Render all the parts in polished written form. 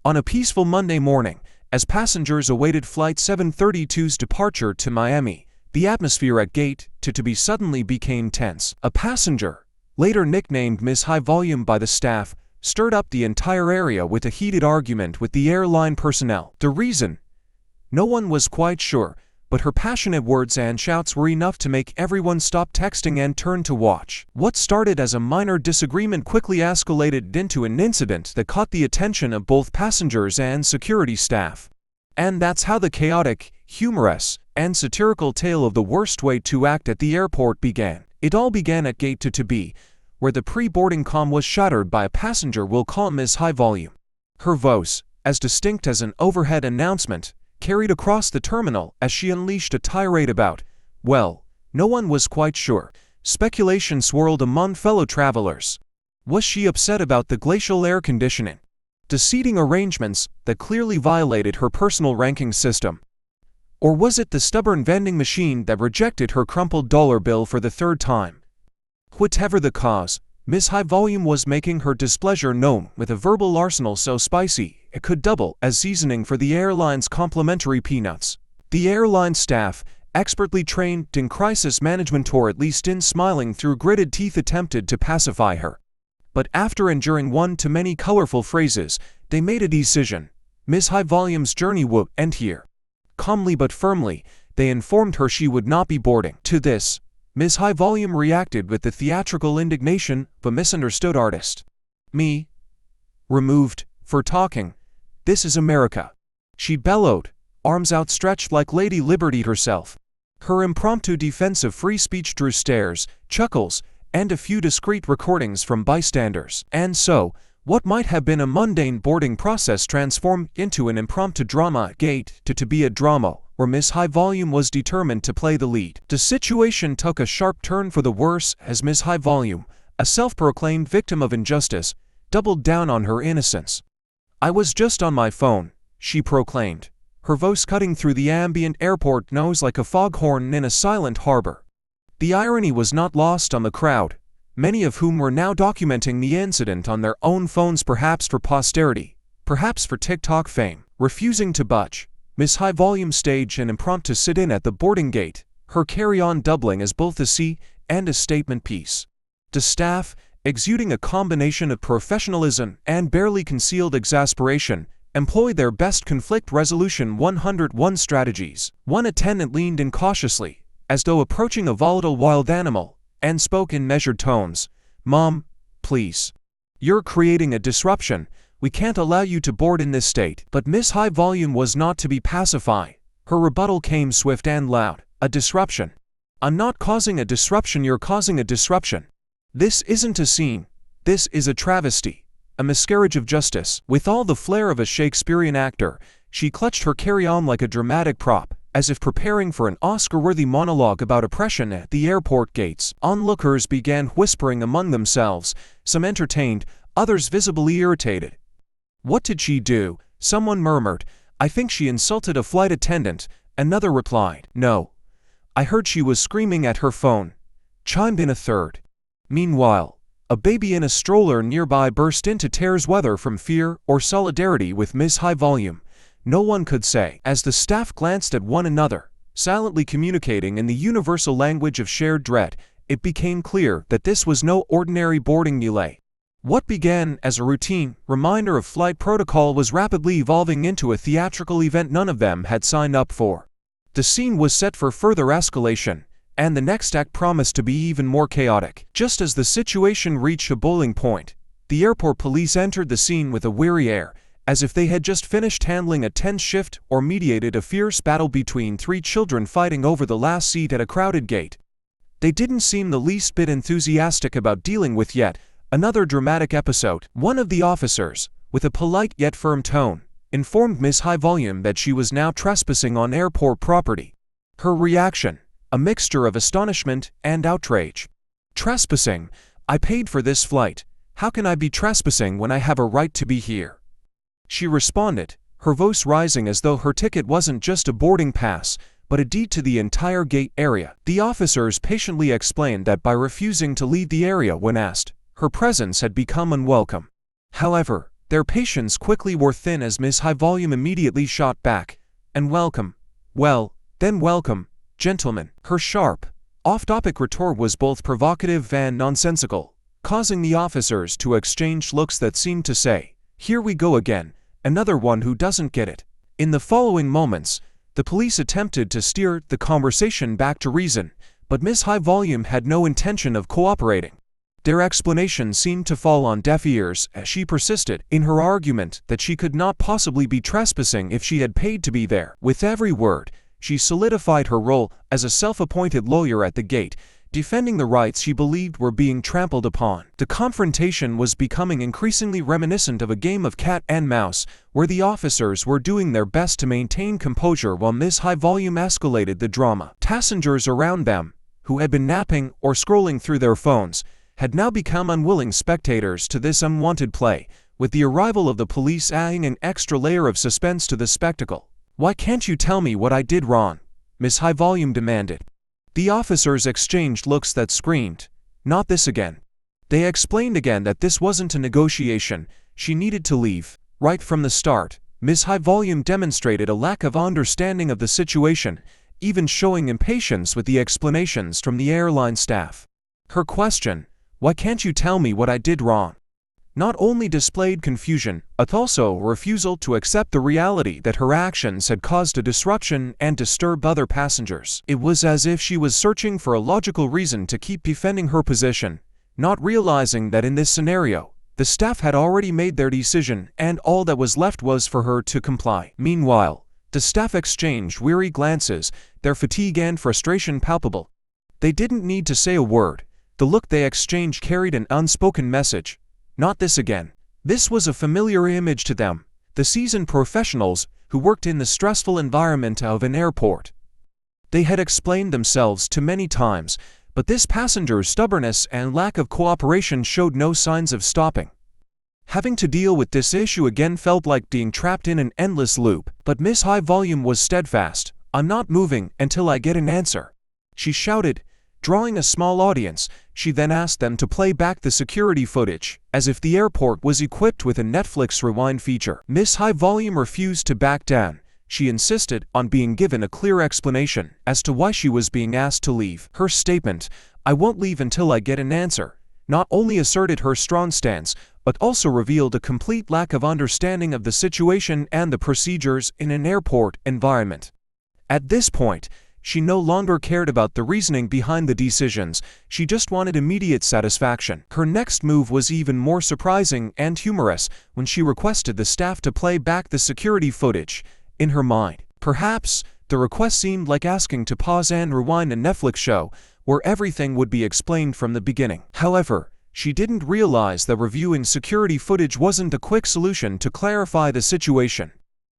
On a peaceful Monday morning, as passengers awaited Flight 732's departure to Miami, the atmosphere at Gate 2 suddenly became tense. A passenger, later nicknamed Miss High Volume by the staff, stirred up the entire area with a heated argument with the airline personnel. The reason? No one was quite sure, but her passionate words and shouts were enough to make everyone stop texting and turn to watch. What started as a minor disagreement quickly escalated into an incident that caught the attention of both passengers and security staff. And that's how the chaotic, humorous, and satirical tale of the worst way to act at the airport began. It all began at Gate 2B, where the pre-boarding comm was shattered by a passenger we'll call Miss High Volume. Her voice, as distinct as an overhead announcement, carried across the terminal as she unleashed a tirade about, well, no one was quite sure. Speculation swirled among fellow travelers. Was she upset about the glacial air conditioning, the seating arrangements that clearly violated her personal ranking system? Or was it the stubborn vending machine that rejected her crumpled dollar bill for the third time? Whatever the cause, Miss High Volume was making her displeasure known with a verbal arsenal so spicy it could double as seasoning for the airline's complimentary peanuts. The airline staff, expertly trained in crisis management or at least in smiling through gritted teeth, attempted to pacify her. But after enduring one-to-many colorful phrases, they made a decision. Miss High Volume's journey would end here. Calmly but firmly, they informed her she would not be boarding. To this, Miss High Volume reacted with the theatrical indignation of a misunderstood artist. Me? Removed, for talking. This is America. She bellowed, arms outstretched like Lady Liberty herself. Her impromptu defense of free speech drew stares, chuckles, and a few discreet recordings from bystanders. And so, what might have been a mundane boarding process transformed into an impromptu drama at Gate 2 to be a drama where Miss High Volume was determined to play the lead. The situation took a sharp turn for the worse as Miss High Volume, a self-proclaimed victim of injustice, doubled down on her innocence. I was just on my phone, she proclaimed, her voice cutting through the ambient airport noise like a foghorn in a silent harbor. The irony was not lost on the crowd, many of whom were now documenting the incident on their own phones, perhaps for posterity, perhaps for TikTok fame. Refusing to budge, Miss High Volume staged an impromptu sit-in at the boarding gate, her carry-on doubling as both a C and a statement piece. The staff, exuding a combination of professionalism and barely concealed exasperation, employed their best conflict resolution 101 strategies. One attendant leaned in cautiously, as though approaching a volatile wild animal, and spoke in measured tones. "Mom, please. You're creating a disruption. We can't allow you to board in this state." But Miss High Volume was not to be pacified. Her rebuttal came swift and loud. "A disruption? I'm not causing a disruption, you're causing a disruption. This isn't a scene. This is a travesty, a miscarriage of justice." With all the flair of a Shakespearean actor, she clutched her carry-on like a dramatic prop, as if preparing for an Oscar-worthy monologue about oppression at the airport gates. Onlookers began whispering among themselves, some entertained, others visibly irritated. "What did she do?" someone murmured. "I think she insulted a flight attendant," another replied. "No. I heard she was screaming at her phone," chimed in a third. Meanwhile, a baby in a stroller nearby burst into tears, whether from fear or solidarity with Miss High Volume. No one could say. As the staff glanced at one another, silently communicating in the universal language of shared dread, it became clear that this was no ordinary boarding melee. What began as a routine reminder of flight protocol was rapidly evolving into a theatrical event none of them had signed up for. The scene was set for further escalation, and the next act promised to be even more chaotic. Just as the situation reached a boiling point, the airport police entered the scene with a weary air, as if they had just finished handling a tense shift or mediated a fierce battle between three children fighting over the last seat at a crowded gate. They didn't seem the least bit enthusiastic about dealing with yet another dramatic episode. One of the officers, with a polite yet firm tone, informed Miss High Volume that she was now trespassing on airport property. Her reaction, a mixture of astonishment and outrage. "Trespassing? I paid for this flight. How can I be trespassing when I have a right to be here?" she responded, her voice rising as though her ticket wasn't just a boarding pass, but a deed to the entire gate area. The officers patiently explained that by refusing to leave the area when asked, her presence had become unwelcome. However, Their patience quickly wore thin as Miss High Volume immediately shot back. "And welcome. Well, then welcome, gentlemen." Her sharp, off-topic retort was both provocative and nonsensical, causing the officers to exchange looks that seemed to say, "Here we go again, another one who doesn't get it." In the following moments, the police attempted to steer the conversation back to reason, but Miss High Volume had no intention of cooperating. Their explanation seemed to fall on deaf ears as she persisted in her argument that she could not possibly be trespassing if she had paid to be there. With every word, she solidified her role as a self-appointed lawyer at the gate, defending the rights she believed were being trampled upon. The confrontation was becoming increasingly reminiscent of a game of cat and mouse, where the officers were doing their best to maintain composure while Miss High Volume escalated the drama. Passengers around them, who had been napping or scrolling through their phones, had now become unwilling spectators to this unwanted play, with the arrival of the police adding an extra layer of suspense to the spectacle. "Why can't you tell me what I did wrong?" Miss High Volume demanded. The officers exchanged looks that screamed, "Not this again." They explained again that this wasn't a negotiation, she needed to leave. Right from the start, Miss High Volume demonstrated a lack of understanding of the situation, even showing impatience with the explanations from the airline staff. Her question, "Why can't you tell me what I did wrong?" not only displayed confusion, but also a refusal to accept the reality that her actions had caused a disruption and disturbed other passengers. It was as if she was searching for a logical reason to keep defending her position, not realizing that in this scenario, the staff had already made their decision and all that was left was for her to comply. Meanwhile, the staff exchanged weary glances, their fatigue and frustration palpable. They didn't need to say a word. The look they exchanged carried an unspoken message. Not this again. This was a familiar image to them, the seasoned professionals who worked in the stressful environment of an airport. They had explained themselves too many times, but this passenger's stubbornness and lack of cooperation showed no signs of stopping. Having to deal with this issue again felt like being trapped in an endless loop, but Miss High Volume was steadfast. "I'm not moving until I get an answer," she shouted. Drawing a small audience, she then asked them to play back the security footage, as if the airport was equipped with a Netflix rewind feature. Miss High Volume refused to back down. She insisted on being given a clear explanation as to why she was being asked to leave. Her statement, "I won't leave until I get an answer," not only asserted her strong stance, but also revealed a complete lack of understanding of the situation and the procedures in an airport environment. At this point, she no longer cared about the reasoning behind the decisions, she just wanted immediate satisfaction. Her next move was even more surprising and humorous when she requested the staff to play back the security footage. In her mind, perhaps, the request seemed like asking to pause and rewind a Netflix show, where everything would be explained from the beginning. However, she didn't realize that reviewing security footage wasn't a quick solution to clarify the situation.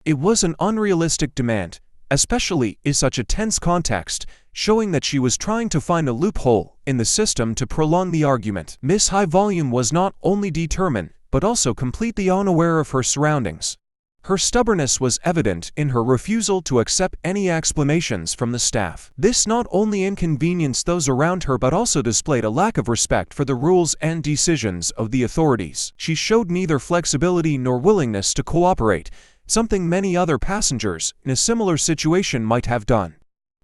It was an unrealistic demand, especially in such a tense context, showing that she was trying to find a loophole in the system to prolong the argument. Miss High Volume was not only determined, but also completely unaware of her surroundings. Her stubbornness was evident in her refusal to accept any explanations from the staff. This not only inconvenienced those around her but also displayed a lack of respect for the rules and decisions of the authorities. She showed neither flexibility nor willingness to cooperate, something many other passengers in a similar situation might have done.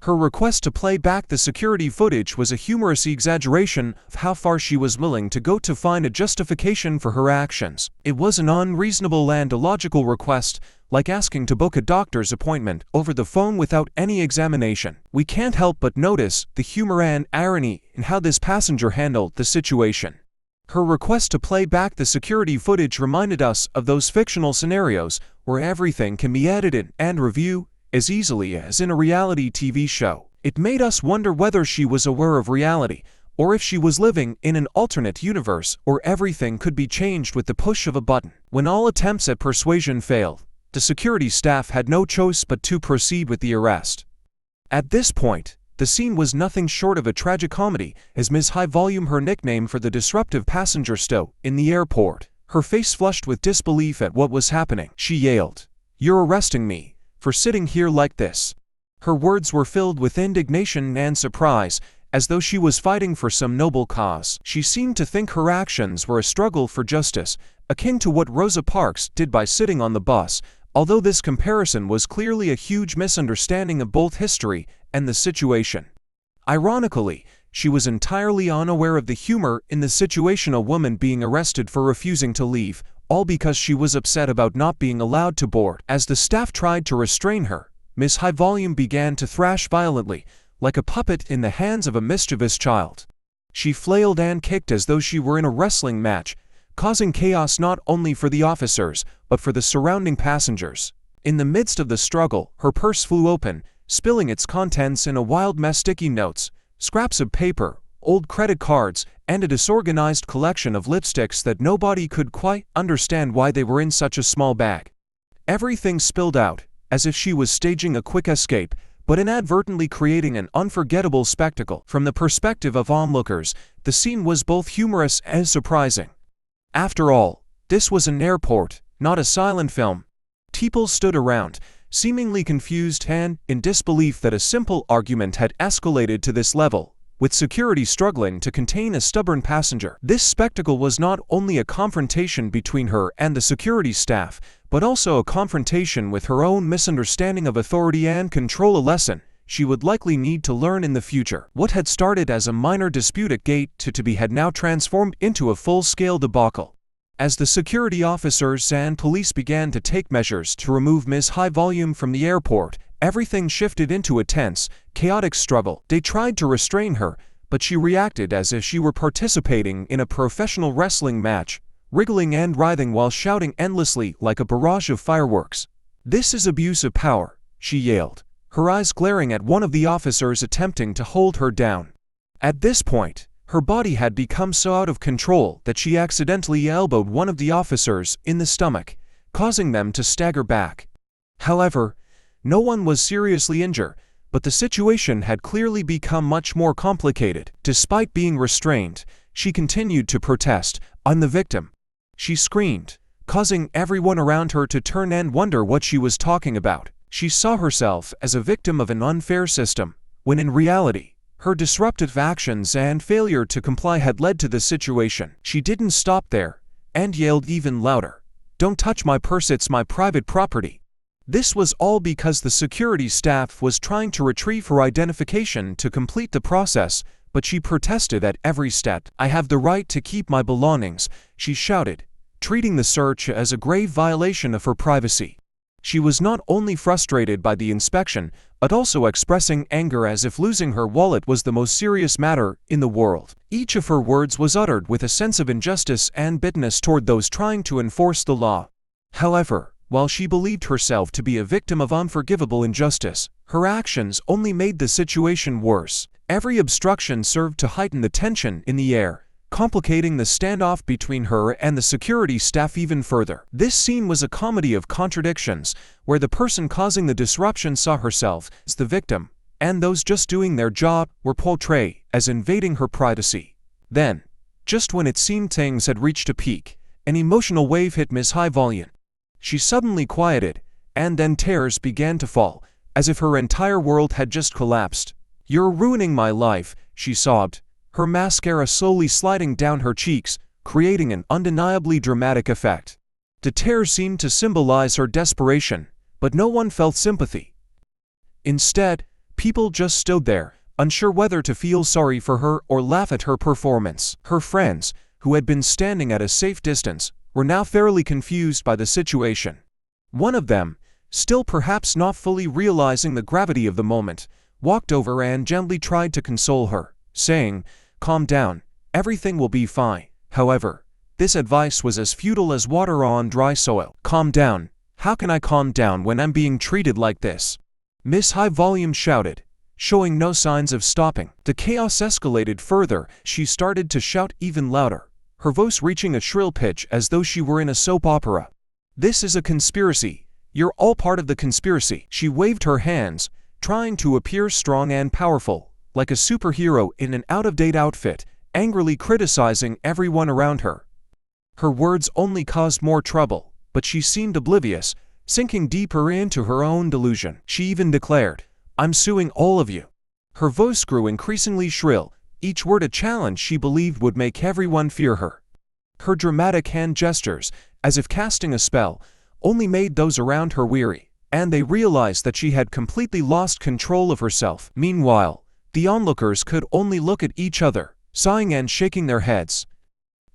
Her request to play back the security footage was a humorous exaggeration of how far she was willing to go to find a justification for her actions. It was an unreasonable and illogical request, like asking to book a doctor's appointment over the phone without any examination. We can't help but notice the humor and irony in how this passenger handled the situation. Her request to play back the security footage reminded us of those fictional scenarios where everything can be edited and reviewed as easily as in a reality TV show. It made us wonder whether she was aware of reality, or if she was living in an alternate universe where everything could be changed with the push of a button. When all attempts at persuasion failed, the security staff had no choice but to proceed with the arrest. At this point, the scene was nothing short of a tragicomedy, as Ms. High Volume, her nickname for the disruptive passenger stood in the airport, her face flushed with disbelief at what was happening. She yelled, "You're arresting me for sitting here like this." Her words were filled with indignation and surprise, as though she was fighting for some noble cause. She seemed to think her actions were a struggle for justice, akin to what Rosa Parks did by sitting on the bus, although this comparison was clearly a huge misunderstanding of both history and the situation. Ironically, she was entirely unaware of the humor in the situation, a woman being arrested for refusing to leave, all because she was upset about not being allowed to board. As the staff tried to restrain her, Miss High Volume began to thrash violently, like a puppet in the hands of a mischievous child. She flailed and kicked as though she were in a wrestling match, causing chaos not only for the officers, but for the surrounding passengers. In the midst of the struggle, her purse flew open, spilling its contents in a wild mess: sticky notes, scraps of paper, old credit cards, and a disorganized collection of lipsticks that nobody could quite understand why they were in such a small bag. Everything spilled out, as if she was staging a quick escape, but inadvertently creating an unforgettable spectacle. From the perspective of onlookers, the scene was both humorous and surprising. After all, this was an airport, not a silent film. People stood around, seemingly confused and in disbelief that a simple argument had escalated to this level, with security struggling to contain a stubborn passenger. This spectacle was not only a confrontation between her and the security staff, but also a confrontation with her own misunderstanding of authority and control, a lesson she would likely need to learn in the future. What had started as a minor dispute at gate 2B had now transformed into a full-scale debacle. As the security officers and police began to take measures to remove Ms. High Volume from the airport, everything shifted into a tense, chaotic struggle. They tried to restrain her, but she reacted as if she were participating in a professional wrestling match, wriggling and writhing while shouting endlessly like a barrage of fireworks. "This is abuse of power," she yelled, her eyes glaring at one of the officers attempting to hold her down. At this point, her body had become so out of control that she accidentally elbowed one of the officers in the stomach, causing them to stagger back. However, no one was seriously injured, but the situation had clearly become much more complicated. Despite being restrained, she continued to protest. "I'm the victim," she screamed, causing everyone around her to turn and wonder what she was talking about. She saw herself as a victim of an unfair system, when in reality, her disruptive actions and failure to comply had led to the situation. She didn't stop there, and yelled even louder, "Don't touch my purse, it's my private property." This was all because the security staff was trying to retrieve her identification to complete the process, but she protested at every step. "I have the right to keep my belongings," she shouted, treating the search as a grave violation of her privacy. She was not only frustrated by the inspection, but also expressing anger as if losing her wallet was the most serious matter in the world. Each of her words was uttered with a sense of injustice and bitterness toward those trying to enforce the law. However, while she believed herself to be a victim of unforgivable injustice, her actions only made the situation worse. Every obstruction served to heighten the tension in the air, complicating the standoff between her and the security staff even further. This scene was a comedy of contradictions, where the person causing the disruption saw herself as the victim, and those just doing their job were portrayed as invading her privacy. Then, just when it seemed things had reached a peak, an emotional wave hit Ms. High Volume. She suddenly quieted, and then tears began to fall, as if her entire world had just collapsed. "You're ruining my life," she sobbed, her mascara slowly sliding down her cheeks, creating an undeniably dramatic effect. The tears seemed to symbolize her desperation, but no one felt sympathy. Instead, people just stood there, unsure whether to feel sorry for her or laugh at her performance. Her friends, who had been standing at a safe distance, were now fairly confused by the situation. One of them, still perhaps not fully realizing the gravity of the moment, walked over and gently tried to console her, saying, "Calm down, everything will be fine." However, this advice was as futile as water on dry soil. "Calm down? How can I calm down when I'm being treated like this?" Miss High Volume shouted, showing no signs of stopping. The chaos escalated further. She started to shout even louder, her voice reaching a shrill pitch as though she were in a soap opera. "This is a conspiracy. You're all part of the conspiracy." She waved her hands, trying to appear strong and powerful, like a superhero in an out-of-date outfit, angrily criticizing everyone around her. Her words only caused more trouble, but she seemed oblivious, sinking deeper into her own delusion. She even declared, "I'm suing all of you." Her voice grew increasingly shrill, each word a challenge she believed would make everyone fear her. Her dramatic hand gestures, as if casting a spell, only made those around her weary, and they realized that she had completely lost control of herself. Meanwhile, the onlookers could only look at each other, sighing and shaking their heads.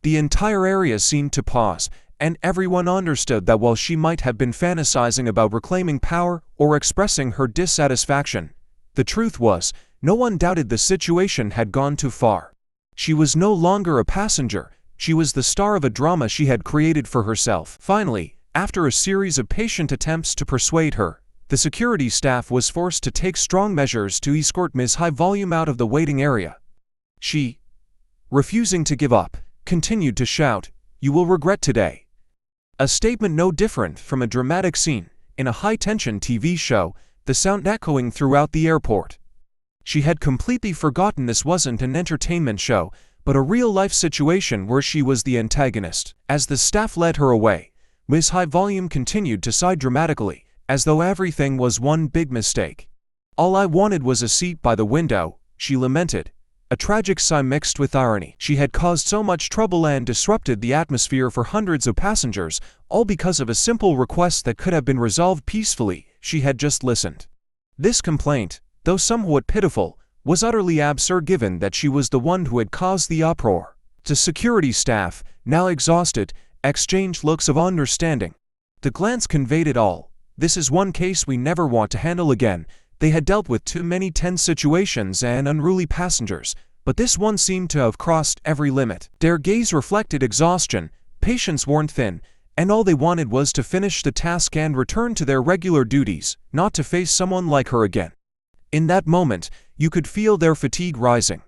The entire area seemed to pause, and everyone understood that while she might have been fantasizing about reclaiming power or expressing her dissatisfaction, the truth was, no one doubted the situation had gone too far. She was no longer a passenger, she was the star of a drama she had created for herself. Finally, after a series of patient attempts to persuade her, the security staff was forced to take strong measures to escort Ms. High Volume out of the waiting area. She, refusing to give up, continued to shout, "You will regret today." A statement no different from a dramatic scene in a high-tension TV show, the sound echoing throughout the airport. She had completely forgotten this wasn't an entertainment show, but a real-life situation where she was the antagonist. As the staff led her away, Ms. High Volume continued to sigh dramatically, as though everything was one big mistake. "All I wanted was a seat by the window," she lamented, a tragic sigh mixed with irony. She had caused so much trouble and disrupted the atmosphere for hundreds of passengers, all because of a simple request that could have been resolved peacefully. She had just listened. This complaint, though somewhat pitiful, was utterly absurd given that she was the one who had caused the uproar. The security staff, now exhausted, exchanged looks of understanding. The glance conveyed it all. "This is one case we never want to handle again." They had dealt with too many tense situations and unruly passengers, but this one seemed to have crossed every limit. Their gaze reflected exhaustion, patience worn thin, and all they wanted was to finish the task and return to their regular duties, not to face someone like her again. In that moment, you could feel their fatigue rising.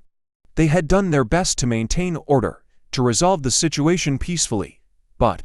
They had done their best to maintain order, to resolve the situation peacefully, but